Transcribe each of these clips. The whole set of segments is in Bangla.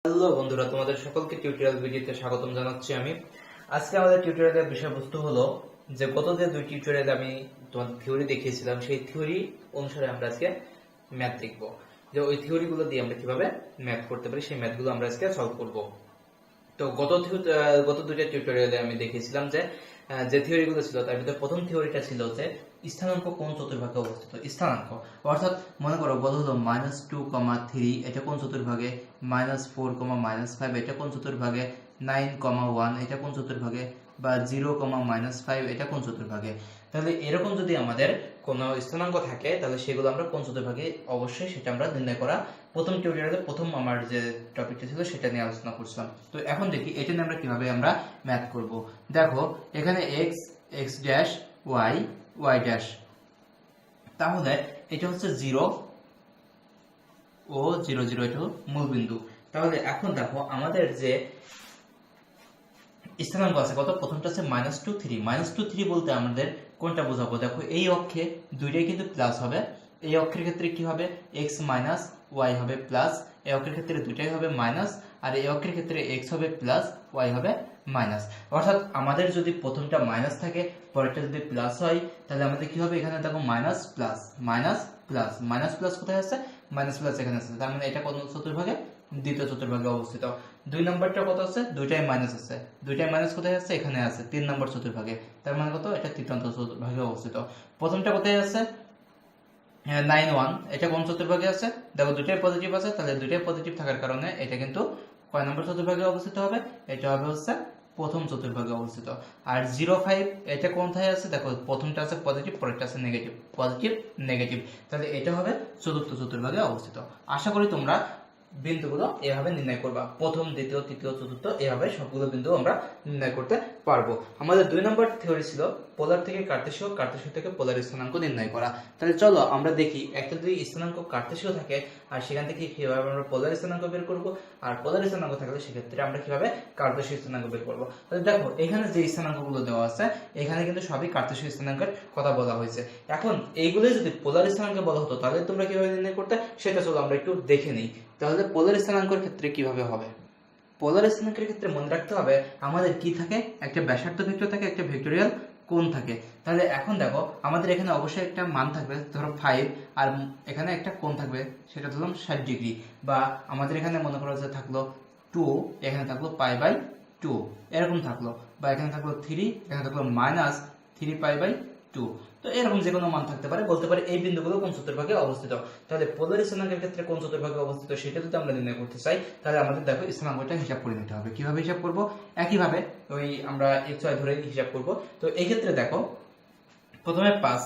হ্যালো বন্ধুরা, তোমাদের সকলকে টিউটোরিয়াল ভিডিওতে স্বাগতম জানাচ্ছি আমি। আজকে আমাদের টিউটোরিয়ালের বিষয়বস্তু হলো যে গত যে দুই টিউটোরিয়ালে আমি তোমাদের থিওরি দেখিয়েছিলাম, সেই থিওরি অনুসারে আমরা আজকে ম্যাথ দেখব। যে ওই থিওরিগুলো দিয়ে আমরা কিভাবে ম্যাথ করতে পারি সেই ম্যাথগুলো আমরা আজকে সলভ করব। তো গত দুইটা টিউটোরিয়ালে আমি দেখিয়েছিলাম যে যে থিওরিগুলো ছিল তার ভিতরে প্রথম থিওরিটা ছিল যে স্থানাঙ্ক কোন চতুর্ভাগে অবস্থিত। স্থানাঙ্ক অর্থাৎ মনে করো বলা হলো -2,3 এটা কোন চতুর্ভাগে, -4,-5 এটা কোন চতুর্ভাগে, 9,1 এটা কোন চতুর্ভাগে, বা 0,-5 এটা কোন চতুর্ভাগে। তাহলে এরকম যদি আমাদের কোনো স্থানাঙ্ক থাকে তাহলে সেগুলো আমরা কোন চতুর্ভাগে অবশ্যই সেটা আমরা নির্ণয় করা প্রথম টিউটোরিয়ালে প্রথম আমার যে টপিকটা ছিল সেটা নিয়ে আলোচনা করছিলাম। তো এখন দেখি এটা নিয়ে আমরা কিভাবে আমরা ম্যাথ করব। দেখো এখানে x x dash y y dash, তাহলে এটা হচ্ছে 0 ও 0 0 এটা মূল বিন্দু। তাহলে এখন দেখো আমাদের যে স্থানাঙ্ক আছে কত, প্রথমটা আছে -2 3। -2 3 বলতে আমাদের কোনটা বোঝাবো, দেখো এই অক্ষে দুইটাই কিন্তু প্লাস হবে। এই অক্ষের ক্ষেত্রে কি হবে, x মাইনাস y হবে প্লাস, এই অক্ষের ক্ষেত্রে দুইটাই হবে মাইনাস, আর এই অক্ষের ক্ষেত্রে x হবে প্লাস y হবে মাইনাস। অর্থাৎ আমাদের যদি প্রথমটা মাইনাস থাকে পরেরটা যদি প্লাস হয় তাহলে আমাদের কি হবে, এখানে দেখো minus plus minus plus, minus plus কোথায় আছে, মাইনাস প্লাস এখানে আছে, তার মানে এটা কোন চতুর্ভাগে, দ্বিতীয় চতুর্ভাগে অবস্থিত। দুই নম্বরটা কত আছে, দুইটাই মাইনাস আছে, দুইটাই মাইনাস কোথায় আছে, এখানে আছে 3 নম্বর চতুর্ভাগে, তার মানে কত, এটা তৃতীয় চতুর্ভাগে অবস্থিত। প্রথমটা কোথায় আছে, 9 1 এটা কোন চতুর্ভাগে আছে, দেখো দুইটাই পজিটিভ আছে, তাহলে দুইটাই পজিটিভ থাকার কারণে এটা কিন্তু কয় নম্বর চতুর্ভাগে অবস্থিত হবে, এটা হবে হচ্ছে প্রথম চতুর্ভাগে অবস্থিত। আর 0 5 এটা কোনটায় আছে, দেখো প্রথমটা আছে পজিটিভ, পরেরটা আছে নেগেটিভ, পজিটিভ নেগেটিভ, তাহলে এটা হবে চতুর্থ চতুর্ভাগে অবস্থিত। আশা করি তোমরা বিন্দুগুলো এভাবে নির্ণয় করবা, প্রথম দ্বিতীয় তৃতীয় চতুর্থ এভাবে সবগুলো বিন্দু আমরা নির্ণয় করতে পারবো। আমাদের 2 নম্বর থিওরি ছিল পোলার থেকে কার্টেসীয়, কার্টেসীয় থেকে পোলার স্থানাঙ্ক নির্ণয় করা। তাহলে চলো আমরা দেখি একটা যদি স্থানাঙ্ক কার্টেসীয় থাকে আর সেখান থেকে কিভাবে আমরা পোলার স্থানাঙ্ক বের করব, আর পোলার স্থানাঙ্ক থাকলে সেক্ষেত্রে আমরা কিভাবে কার্টেসীয় স্থানাঙ্ক বের করব। তাহলে দেখো এখানে যে স্থানাঙ্কগুলো দেওয়া আছে এখানে কিন্তু সবই কার্টেসীয় স্থানাঙ্কের কথা বলা হয়েছে। এখন এইগুলো যদি পোলার স্থানাঙ্ক বলা হতো তাহলে তোমরা কিভাবে নির্ণয় করতে সেটা চলো আমরা একটু দেখে নিই। তাহলে পোলার স্থানাঙ্কের ক্ষেত্রে কিভাবে হবে, পোলার স্থানাঙ্কের ক্ষেত্রে মনে রাখতে হবে আমাদের কি থাকে, একটা ব্যাসার্ধ ভেক্টর থাকে, একটা ভেক্টরিয়াল কোণ থাকে। তাহলে এখন দেখো আমাদের এখানে অবশ্যই একটা মান থাকবে, ধরো 5, আর এখানে একটা কোণ থাকবে সেটা ধরলাম 60 ডিগ্রি, বা আমাদের এখানে মনে করো যে থাকলো 2, এখানে থাকলো π/2 এরকম থাকলো, বা এখানে থাকলো 3, এখানে থাকলো -3π/2। তো এরকম যে কোনো মান থাকতে পারে, বলতে পারে এই বিন্দুগুলো কোন চতুর্ভাগে অবস্থিত। তাহলে পোলার স্থানাঙ্কের ক্ষেত্রে কোন চতুর্ভাগে অবস্থিত সেটা যদি আমরা নির্ণয় করতে চাই তাহলে আমাদের দেখো স্থানাঙ্কটা হিসাব করে নিতে হবে। কিভাবে হিসাব করব, একইভাবে ওই আমরা x y ধরে হিসাব করব। তো এই ক্ষেত্রে দেখো প্রথমে 5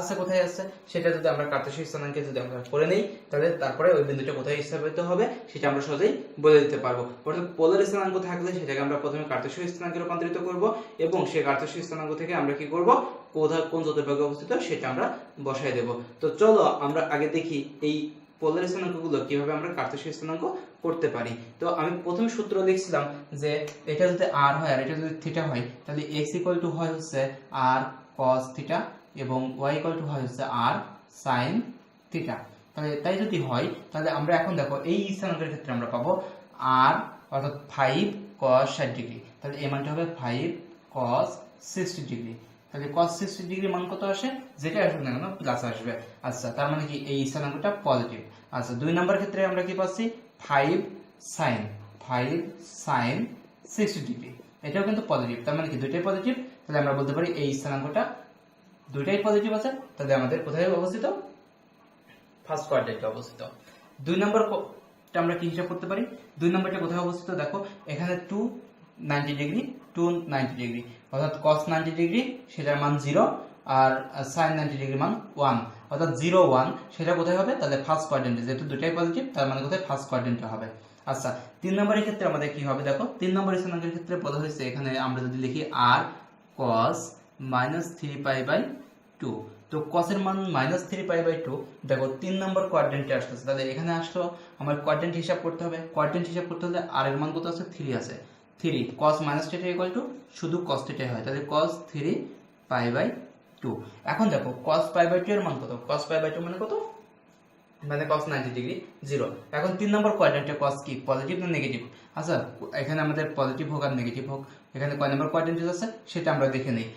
আছে, কোথায় আছে সেটা যদি আমরা কার্টেসীয় স্থানাঙ্কে যদি আমরা করে নেই তাহলে তারপরে ওই বিন্দুটা কোথায় স্থাপিত হবে সেটা আমরা সহজেই বলে দিতে পারবো। অর্থাৎ পোলার স্থানাঙ্ক থাকলে সেটাকে আমরা প্রথমে কার্টেসীয় স্থানাঙ্কে রূপান্তরিত করব, এবং সেই কার্টেসীয় স্থানাঙ্ক থেকে আমরা কি করব, কোন চতুর্ভাগে অবস্থিত সেটা আমরা বসায় দেব। তো চলো আমরা আগে দেখি এই পোলার স্থানাঙ্কগুলো কিভাবে আমরা কার্টেসীয় স্থানাঙ্ক করতে পারি। তো আমি প্রথমে সূত্র লিখছিলাম যে এটা যদি r হয় আর এটা যদি থিটা হয় তাহলে x হয় হচ্ছে r cos থিটা এবং y হয় হচ্ছে r sin থিটা। তাহলে তাই যদি হয় তাহলে আমরা এখন দেখো এই স্থানাঙ্কের ক্ষেত্রে আমরা পাবো r অর্থাৎ 5 cos 60 ডিগ্রি, তাহলে এই মানটা হবে 5 cos 60 ডিগ্রি। তাহলে cos 60 ডিগ্রি মান কত আসে, যেটা আসবে না কেন প্লাস আসবে। আচ্ছা, তার মানে কি এই স্থানাঙ্কটা পজিটিভ। আচ্ছা, 2 নম্বর ক্ষেত্রে আমরা কি পাচ্ছি, 5 sin 60 ডিগ্রি, এটাও কিন্তু পজিটিভ, তার মানে কি দুইটাই পজিটিভ। তাহলে আমরা বলতে পারি এই স্থানাঙ্কটা দুইটাই পজিটিভ আছে, তাহলে আমাদের কোথায় অবস্থিত, ফার্স্ট কোয়াড্রেন্টে অবস্থিত। 2 নম্বরটা আমরা কি হিসাব করতে পারি, 2 নম্বরটা কোথায় অবস্থিত, দেখো এখানে 290 ডিগ্রি 290 ডিগ্রি, অর্থাৎ cos 90 ডিগ্রি সেটার মান 0, আর sin 90 ডিগ্রি মান 1, অর্থাৎ 0 1 সেটা কোথায় হবে, তাহলে ফার্স্ট কোয়াড্রেন্টে, যেহেতু দুটাই পজিটিভ তার মানে কোথায় ফার্স্ট কোয়াড্রেন্টে হবে। আচ্ছা, 3 নম্বরের ক্ষেত্রে আমাদের কি হবে, দেখো 3 নম্বর স্থানাঙ্কের ক্ষেত্রে বলা হয়েছে এখানে আমরা যদি লিখি r cos -3π/2, তো cos এর মান -3π/2 দেখো 3 নম্বর কোয়াড্রেন্টে আসছে, তাহলে এখানে আসলো আমার কোয়াড্রেন্ট হিসাব করতে হবে। কোয়াড্রেন্ট হিসাব করতে হলে r এর মান কত আছে, 3 আছে, 3 cos -θ শুধু cos θ হয়, তাহলে cos 3π/2। এখন দেখো cos π/2 এর মান কত, cos π/2 মানে কত, মানে cos 90 ডিগ্রি 0। এখন 3 নম্বর কোয়াড্রেন্টে cos কি পজিটিভ না নেগেটিভ? আচ্ছা, এখানে আমাদের পজিটিভ হোক আর নেগেটিভ হোক, এখানে কয় নম্বর কোয়াড্রেন্টে যাচ্ছে সেটা আমরা দেখে নেই।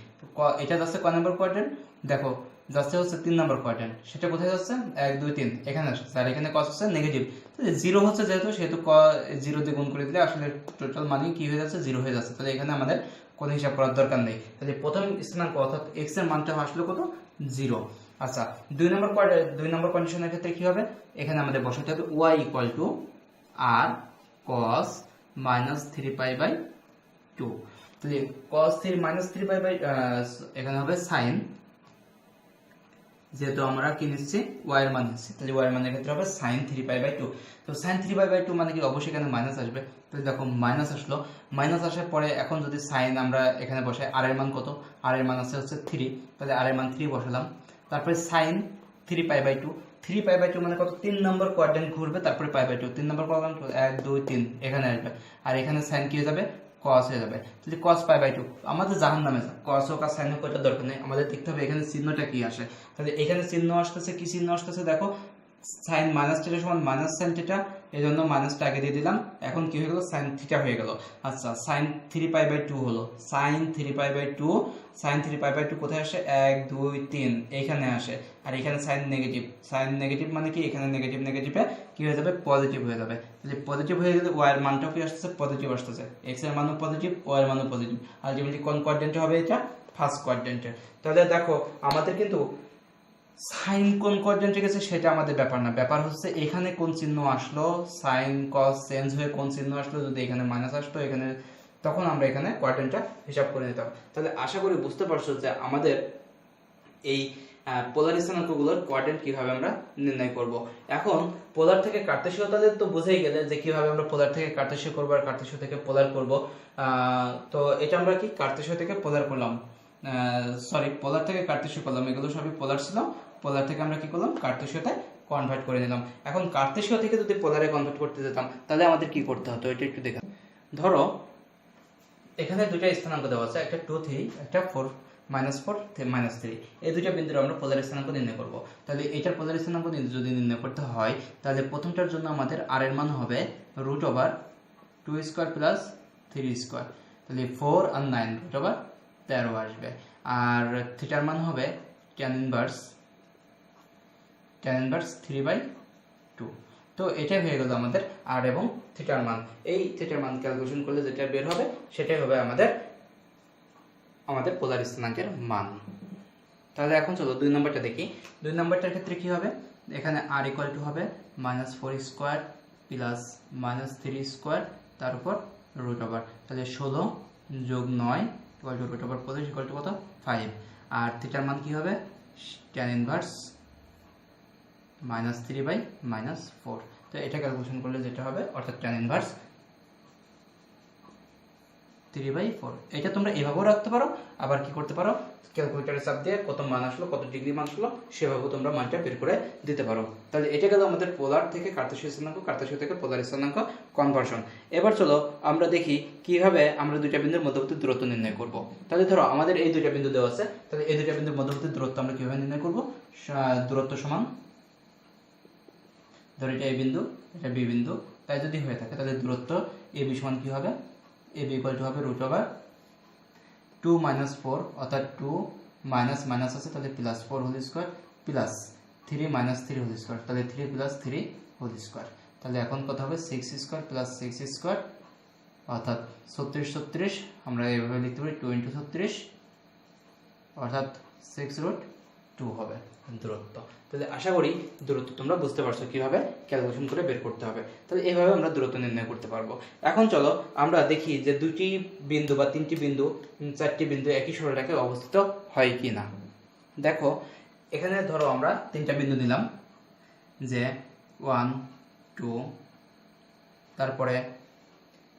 এটা যাচ্ছে কয় নম্বর কোয়াড্রেন্ট? দেখো যাচ্ছে হচ্ছে 3 নম্বর কোয়াড্রেন্ট। সেটা কোথায় যাচ্ছে? 1 2 3 এখানে আসছে, আর এখানে cos হচ্ছে নেগেটিভ। তাহলে 0 হচ্ছে যেহেতু, সেহেতু 0 দিয়ে গুণ করে দিলে আসলে টোটাল মানে কি হয়ে যাচ্ছে? 0 হয়ে যাচ্ছে। তাহলে এখানে আমাদের কোনো হিসাব করার দরকার নেই। তাহলে প্রথম স্থানাঙ্ক অর্থাৎ x এর মানটা আসলে কত? 0। আচ্ছা, 2 নম্বর কন্ডিশনের ক্ষেত্রে কি হবে? এখানে আমাদের বসাতে হবে y equal to r cos -3π/2। তাহলে cos 3 এখানে হবে sin, যেহেতু আমরা কি নিচ্ছি y এর মান নিচ্ছি, তাহলে y এর মানের ক্ষেত্রে হবে sin 3π/2। তো sin 3π/2 মানে কি? অবশ্যই এখানে মাইনাস আসবে। তাহলে দেখো মাইনাস আসলো, মাইনাস আসার পরে এখন যদি sin আমরা এখানে বসাই, r এর মান কত? r এর মান আছে হচ্ছে 3, তাহলে r এর মান 3 বসালাম। তারপরে sin 3π/2, 3π/2 মানে কত? 3 নম্বর কোয়াড্রেন্ট ঘুরবে, তারপরে π/2, 3 নম্বর কোয়াড্রেন্ট 1 2 3 এখানে আসবে, আর এখানে sin কি হয়ে যাবে? cos হয়ে যাবে। তাহলে cos π/2 আমাদের জাহান্নামে যায়, cos হোক আর sin হোক ওটা দরকার নেই, আমাদের দেখতে হবে এখানে চিহ্নটা কি আসে। তাহলে এখানে চিহ্ন আসতেছে, কি চিহ্ন আসতেছে? দেখো sin -θ সমান মাইনাস sin θ, এই জন্য মাইনাসটা আগে দিয়ে দিলাম। এখন কি হয়ে গেল? sin θ হয়ে গেল। আচ্ছা, sin 3π/2 হলো, sin 3π/2, sin 3π/2 কোথায় আসে? 1 2 3 এইখানে আসে, আর এখানে sin নেগেটিভ, sin নেগেটিভ মানে কি? এখানে নেগেটিভ নেগেটিভে কি হয়ে যাবে? পজিটিভ হয়ে যাবে। তাহলে পজিটিভ হয়ে গেলে y এর মানটাও কি আসছে? পজিটিভ আসতেছে, x এর মানও পজিটিভ, y এর মানও পজিটিভ। আলটিমেটলি কোন কোয়াড্রেন্টে হবে? এটা ফার্স্ট কোয়াড্রেন্টে। তাহলে দেখো আমাদের কিন্তু সাইন কোন কোয়াড্রেন্টে গেছে সেটা আমাদের ব্যাপার না, ব্যাপার হচ্ছে এখানে কোন চিহ্ন আসলো, সাইন কস চেঞ্জ হয়ে কোন চিহ্ন আসলো। যদি এখানে মাইনাস আসতো এখানে, তখন আমরা এখানে কোয়াড্রেন্টটা হিসাব করে নিতাম। তাহলে আশা করি বুঝতে পারছো যে আমাদের এই পোলার স্থানাঙ্কগুলোর কোয়াড্রেন্ট কিভাবে আমরা নির্ণয় করব। এখন পোলার থেকে কার্তেশীয় তাদের তো বুঝেই গেলে যে কিভাবে আমরা পোলার থেকে কার্তেশীয় করব আর কার্তেশীয় থেকে পোলার করব। তো এটা আমরা কি কার্তেশীয় থেকে পোলার করলাম, সরি পোলার থেকে কার্তেশীয় করলাম, এগুলো সবই পোলার ছিল। পোলার থেকে আমরা কি করলাম? কার্তেশীয়তে কনভার্ট করে নিলাম। এখন কার্তেশীয় থেকে যদি পোলারে কনভার্ট করতে যেতাম তাহলে আমাদের কি করতে হতো এটা একটু দেখা। ধরো এখানে দুইটা স্থানাঙ্ক দেওয়া আছে, একটা 2 3, একটা 4 -4 -3। এই দুইটা বিন্দুর আমরা পোলার স্থানাঙ্ক নির্ণয় করব। তাহলে এটার পোলার স্থানাঙ্ক যদি নির্ণয় করতে হয়, তাহলে প্রথমটার জন্য আমাদের r এর মান হবে √2² প্লাস 3²। তাহলে 4 আর 9 √13 আসবে। আর থিটার মান হবে tan ইনভার্স 3/2। তো এটাই হয়ে গেল আমাদের r এবং থিটার মান। এই থিটার মান ক্যালকুলেশন করলে যেটা বের হবে সেটাই হবে আমাদের পোলার স্থানাঙ্কের মান। তাহলে এখন চলো 2 নম্বরটা দেখি। 2 নম্বরটার ক্ষেত্রে কি হবে? এখানে r ইকুয়াল টু হবে -4² প্লাস -3² তার উপর √, তাহলে 16 যোগ 9 ইকুয়াল টু √25 ইকুয়াল টু কত? 5। আর থিটার মান কি হবে? tan inverse -3/-4। তো এটা ক্যালকুলেশন করলে যেটা হবে অর্থাৎ tan ইনভার্স 3/4। এটা তোমরা এভাবেও রাখতে পারো, আবার কি করতে পারো? ক্যালকুলেটরে চাপ দিয়ে কত মান আসলো, কত ডিগ্রি মান আসলো সেভাবেও তোমরা মানটা বের করে দিতে পারো। তাহলে এটা গেল আমাদের পোলার থেকে কার্তেশীয় স্থানাঙ্ক, কার্তেশীয় থেকে পোলার স্থানাঙ্ক কনভার্সন। এবার চলো আমরা দেখি কিভাবে আমরা দুইটা বিন্দুর মধ্যবর্তী দূরত্ব নির্ণয় করব। তাহলে ধরো আমাদের এই দুইটা বিন্দু দেওয়া আছে, তাহলে এই দুইটা বিন্দুর মধ্যবর্তী দূরত্ব আমরা কিভাবে নির্ণয় করব? দূরত্ব সমান, ধরো এটা এ বিন্দু, এটা বি বিন্দু, তাই যদি হয়ে থাকে তাহলে দূরত্ব এ বি সমান কি হবে? এ বি ইকুয়াল টু হবে √2 - 4, অর্থাৎ 2 মাইনাস মাইনাস আছে তাহলে +4 whole square plus 3 - 3 whole square, তাহলে 3 + 3 হোল স্কয়ার। তাহলে এখন কত হবে? 6² প্লাস 6² অর্থাৎ 36 আমরা এভাবে লিখতে পারি 2 × 36 অর্থাৎ 6√2 হবে দূরত্ব। তাহলে আশা করি দূরত্ব তোমরা বুঝতে পারছো কিভাবে ক্যালকুলেশন করে বের করতে হবে। তাহলে এইভাবে আমরা দূরত্ব নির্ণয় করতে পারবো। এখন চলো আমরা দেখি যে দুটি বিন্দু বা তিনটি বিন্দু, চারটি বিন্দু একই সরলরেখায় অবস্থিত হয় কি না। দেখো এখানে ধরো আমরা তিনটা বিন্দু নিলাম, যে 1 2 তারপরে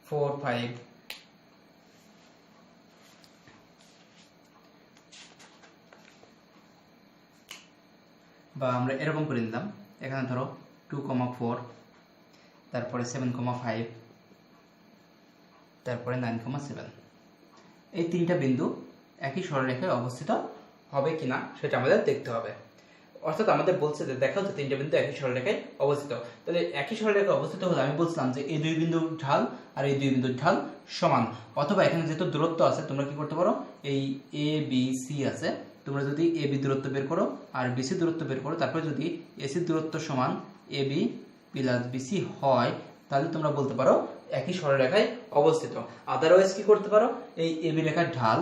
4 5 বা আমরা এরকম করে নিলাম। এখানে ধরো 2, 4 তারপরে 7, 5 তারপরে 9, 7। এই তিনটা বিন্দু একই সরলরেখায় অবস্থিত হবে কিনা সেটা আমাদের দেখতে হবে। অর্থাৎ আমাদের বলছে যে দেখাও যে তিনটা বিন্দু একই সরলরেখায় অবস্থিত। তাহলে একই সরলরেখায় অবস্থিত হলে আমি বলছিলাম যে এই দুই বিন্দুর ঢাল আর এই দুই বিন্দুর ঢাল সমান, অথবা এখানে যেহেতু দূরত্ব আছে তোমরা কি করতে পারো, এই এ বি সি আছে, তোমরা যদি এ বি দূরত্ব বের করো আর বিসি দূরত্ব বের করো, তারপরে যদি এসি দূরত্ব সমান এ বি প্লাস বিসি হয়, তাহলে তোমরা বলতে পারো একই সরলরেখায় অবস্থিত। আদারওয়াইজ কি করতে পারো, এই এবি রেখার ঢাল,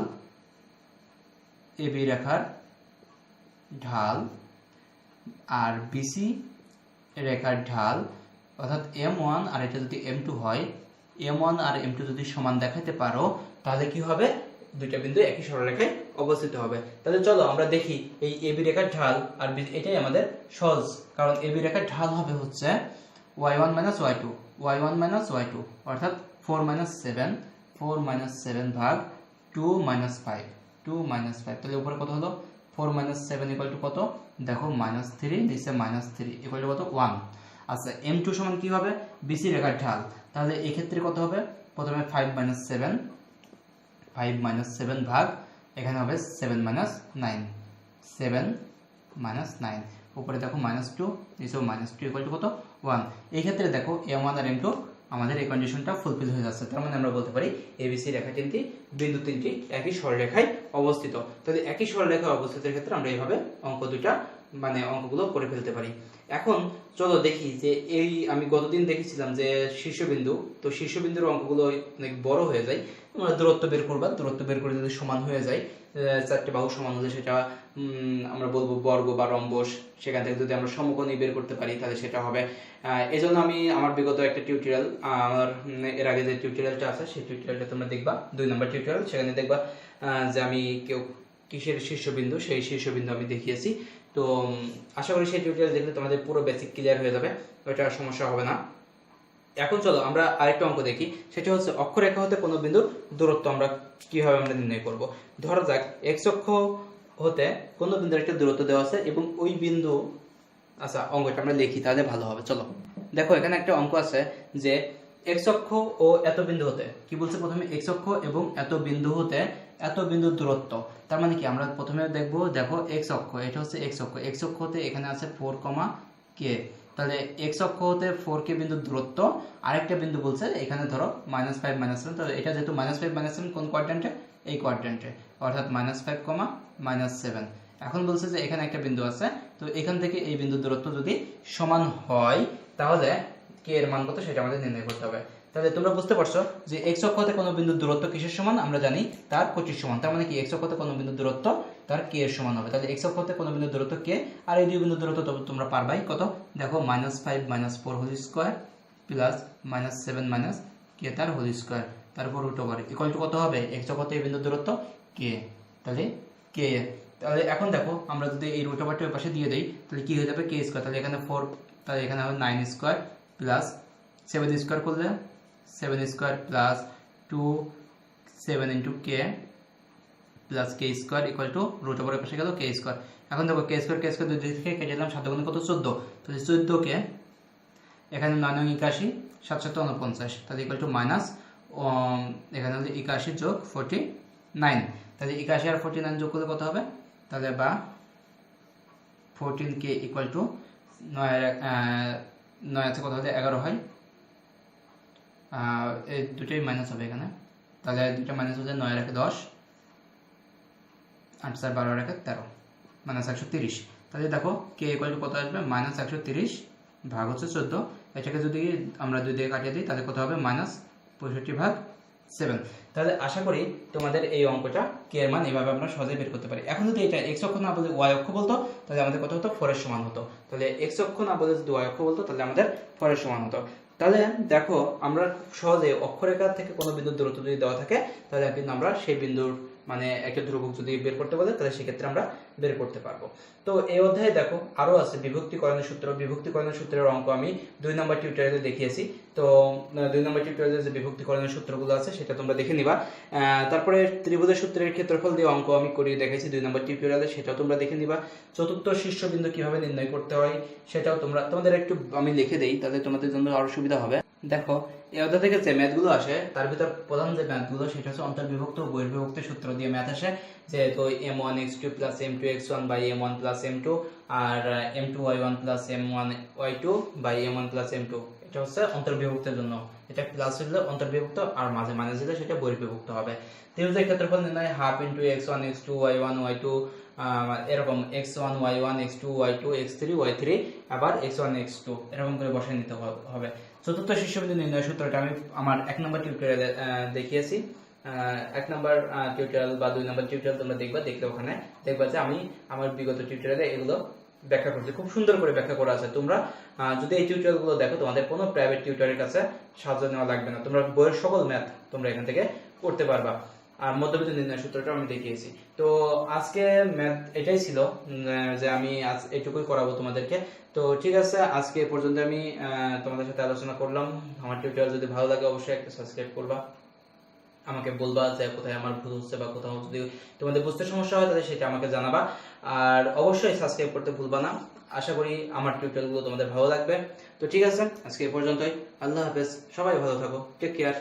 এবি রেখার ঢাল আর বিসি রেখার ঢাল, অর্থাৎ M1 আর এটা যদি M2 হয়, M1 আর M2 যদি সমান দেখাতে পারো, তাহলে কি হবে, দুইটা বিন্দু একই সরলরেখায় অবস্থিত হবে। তাহলে চলো আমরা দেখি এই এবি রেখার ঢাল আর এটাই আমাদের সহজ, কারণ এবি রেখার ঢাল হবে হচ্ছে y1 y2, y1 y2, অর্থাৎ 4 7, 4 7 ভাগ 2 5, 2 5, তাহলে উপরে কত হলো, 4 7 ইকুয়াল টু কত, দেখো -3, নিচে -3 ইকুয়াল টু কত, 1। আচ্ছা M2 সমান কি হবে, বিসি রেখার ঢাল, তাহলে এই ক্ষেত্রে কত হবে, প্রথমে 5 7, 5 7 ভাগ, এখানে হবে 7 9, 7 9, উপরে দেখো -2, নিচেও -2 ইকুয়াল টু কত, 1। এই ক্ষেত্রে দেখো M1 আর M2 আমাদের এই কন্ডিশনটা ফুলফিল হয়ে যাচ্ছে, তার মানে আমরা বলতে পারি এবিসি রেখা তিনটি, বিন্দু তিনটি একই সরলরেখায় অবস্থিত। তাহলে একই সরলরেখায় অবস্থিতের ক্ষেত্রে আমরা এইভাবে অঙ্ক দুইটা মানে অঙ্কগুলো করে ফেলতে পারি। এখন চলো দেখি যে এই আমি গতদিন দেখেছিলাম যে শীর্ষবিন্দু, তো শীর্ষবিন্দুর অঙ্কগুলো অনেক বড় হয়ে যায়। তোমরা দূরত্ব বের করবা, দূরত্ব বের করে যদি সমান হয়ে যায়, চারটে বাহু সমান হলে সেটা আমরা বলবো বর্গ বা রম্বস, সেখান থেকে যদি আমরা সমকোণী বের করতে পারি তাহলে সেটা হবে। এই জন্য আমি আমার বিগত একটা টিউটোরিয়াল, আমার এর আগে যে টিউটোরিয়ালটা আছে সেই টিউটোরিয়ালটা তোমরা দেখবা, 2 নম্বর টিউটোরিয়াল, সেখানে দেখবা যে আমি কিসের শীর্ষবিন্দু, সেই শীর্ষবিন্দু আমি দেখিয়েছি। তো আশা করি সেই টিউটোরিয়াল দেখলে তোমাদের পুরো বেসিক ক্লিয়ার হয়ে যাবে, ওইটা সমস্যা হবে না। এখন চলো আমরা আরেকটা অঙ্ক দেখি, সেটা হচ্ছে অক্ষরেখা হতে কোনো বিন্দুর দূরত্ব আমরা কিভাবে আমরা নির্ণয় করব। ধরা যাক এক্স অক্ষ হতে কোনো বিন্দুর একটা দূরত্ব দেওয়া আছে এবং ওই বিন্দু, আচ্ছা অঙ্কটা আমরা লিখি তাহলে ভালো হবে। চলো দেখো এখানে একটা অঙ্ক আছে যে এক্স অক্ষ ও এত বিন্দু হতে, কি বলছে প্রথমে, এক্স অক্ষ এবং এত বিন্দু হতে এত বিন্দুর দূরত্ব, তার মানে কি আমরা প্রথমে দেখবো, দেখো এক্স অক্ষ, এটা হচ্ছে এক্স অক্ষ, এক্স অক্ষ হতে এখানে আছে 4, k, তাহলে এক্স অক্ষ হতে 4k বিন্দুর দূরত্ব, আরেকটা বিন্দু বলছে এখানে ধরো -5 7, তাহলে এটা যেহেতু -5 7 কোন কোয়াড্রেন্টে, এই কোয়াড্রেন্টে, অর্থাৎ -5 7। এখন বলছে যে এখানে একটা বিন্দু আছে, তো এখান থেকে এই বিন্দুর দূরত্ব যদি সমান হয় তাহলে k এর মান কত সেটা আমাদের নির্ণয় করতে হবে। তাহলে তোমরা বুঝতে পারছো যে এক্স অক্ষ হতে কোনো বিন্দুর দূরত্ব কিসের সমান, আমরা জানি তার কোটির সমান, তার মানে কি এক্স অক্ষ হতে কোনো বিন্দুর দূরত্ব তার k এর সমান হবে। তাহলে এক্স অক্ষ হতে কোনো বিন্দুর দূরত্ব k, আর এই দুই বিন্দুর দূরত্ব তোমরা পারবাই কত, দেখো -5 4 হোল স্কয়ার প্লাস -7 k তার হোল স্কয়ার, তারপর √, ইকুয়াল টু কত হবে, এক্স অক্ষ হতে এই বিন্দুর দূরত্ব k, তাহলে k। তাহলে এখন দেখো আমরা যদি এই √টা পাশে দিয়ে দেই তাহলে কি হয়ে যাবে, k স্কয়ার, তাহলে এখানে 4, তাহলে এখানে হবে 9 স্কয়ার প্লাস 7 স্কয়ার করলে 7 square plus 2 7 * k plus k square equal to √এর পাশে গেল k স্কয়ার। এখন দেখো k স্কয়ার দুই দিক থেকে কেটে দিলাম, 7 গুণে কত, 14, তাহলে 14 কে এখানে 9 9 81, 7 7 49, তাহলে ইকুয়াল টু মাইনাস, এখানে হলো 81 যোগ 49, তাহলে 81 আর 49 যোগ করলে কত হবে, তাহলে বা 14k ইকুয়াল টু 9 আছে কত হলে 11 হয়, এই দুটোই মাইনাস হবে এখানে, তাহলে দুটো মাইনাস হলে 9 এর 10, 8 4 12 এর 13, -130। তাহলে দেখো k ইকুয়াল টু কত আসবে, -130 ভাগ হচ্ছে 14, এটাকে যদি আমরা 2 দিয়ে কাটিয়ে দিই তাহলে কত হবে, -65/7। তাহলে আশা করি তোমাদের এই অঙ্কটা k এর মান এভাবে আমরা সহজে বের করতে পারি। এখন যদি এটা x অক্ষ না বলে y অক্ষ বলতো তাহলে আমাদের কত হতো, 4 এর সমান হতো। তাহলে x অক্ষ না বলে যদি y অক্ষ বলতো তাহলে আমাদের 4 এর সমান হতো। তাহলে দেখো আমরা সহজে অক্ষরেখা থেকে কোনো বিন্দুর দূরত্ব যদি দেওয়া থাকে তাহলে কিন্তু আমরা সেই বিন্দুর মানে একটা ধ্রুবক যদি বের করতে বলে তাহলে সেক্ষেত্রে আমরা বের করতে পারবো। তো এই অধ্যায়ে দেখো আরো আছে বিভক্তিকরণের সূত্র, বিভক্তিকরণের সূত্রের অঙ্ক আমি 2 নম্বর টিউটোরিয়ালে দেখিয়েছি। তো 2 নম্বর টিউটোরিয়ালে যে বিভক্তিকরণের সূত্রগুলো আছে সেটা তোমরা দেখে নিবা। তারপরে ত্রিভুজের সূত্রের ক্ষেত্রফল দিয়ে অঙ্ক আমি করিয়ে দেখাইছি 2 নম্বর টিউটোরিয়ালে, সেটাও তোমরা দেখে নিবা। চতুর্থ শীর্ষবিন্দু কিভাবে নির্ণয় করতে হয় সেটাও তোমাদের একটু আমি লিখে দেই তাহলে তোমাদের জন্য আরো সুবিধা হবে। দেখো এই অধ্যায় থেকে যে ম্যাথগুলো আসে তার ভিতর প্রধান যে ম্যাথগুলো সেটা হচ্ছে অন্তর্বিভক্ত ও বহির্বিভক্ত সূত্র দিয়ে ম্যাথ আসে, যেহেতু m1x2 plus m2x1 by m1 plus m2 আর m2y1 plus m1y2 by m1 plus m2, এটা হচ্ছে অন্তর্বিভক্তের জন্য। এটা প্লাস হলে অন্তর্বিভক্ত আর মাঝে মাইনাস দিলে সেটা বহির্বিভক্ত হবে। ত্রিভুজের ক্ষেত্রফল নির্ণয় half into x1 x2 y1 y2 এরকম x1 y1 x2 y2 x3 y3 আবার x1 x2 এরকম করে বসায় নিতে হবে। চতুর্থ শীর্ষবিন্দু নির্ণয় সূত্রটা আমি আমার 1 নম্বর টিউটোরিয়ালে দেখিয়েছি। 1 নম্বর টিউটোরিয়াল বা 2 নম্বর টিউটোরিয়াল তোমরা দেখলে ওখানে দেখবা যে আমি আমার বিগত টিউটোরিয়ালে এগুলো ব্যাখ্যা করছি, খুব সুন্দর করে ব্যাখ্যা করা আছে। তোমরা যদি এই টিউটোরিয়ালগুলো দেখো তোমাদের কোনো প্রাইভেট টিউটরের কাছে সাহায্য নেওয়া লাগবে না, তোমরা বইয়ের সকল ম্যাথ তোমরা এখান থেকে করতে পারবা। আর মধ্যবিন্দু নির্ণয় সূত্রটা আমি দেখিয়েছি। তো আজকে ম্যাথ এটাই ছিল, যে আমি আজ এইটুকুই করাবো তোমাদেরকে। তো ঠিক আছে, আজকে এ পর্যন্ত আমি তোমাদের সাথে আলোচনা করলাম। আমার টিউটোরিয়াল যদি ভালো লাগে অবশ্যই একটা সাবস্ক্রাইব করবা, আমাকে বলবা যে কোথায় আমার ভুল হচ্ছে বা কোথাও যদি তোমাদের বুঝতে সমস্যা হয় তাহলে সেটা আমাকে জানাবা। আর অবশ্যই সাবস্ক্রাইব করতে ভুলবা না। আশা করি আমার টিউটোরিয়ালগুলো তোমাদের ভালো লাগবে। তো ঠিক আছে, আজকে এ পর্যন্তই। আল্লাহ হাফেজ, সবাই ভালো থাকো, টেক কেয়ার।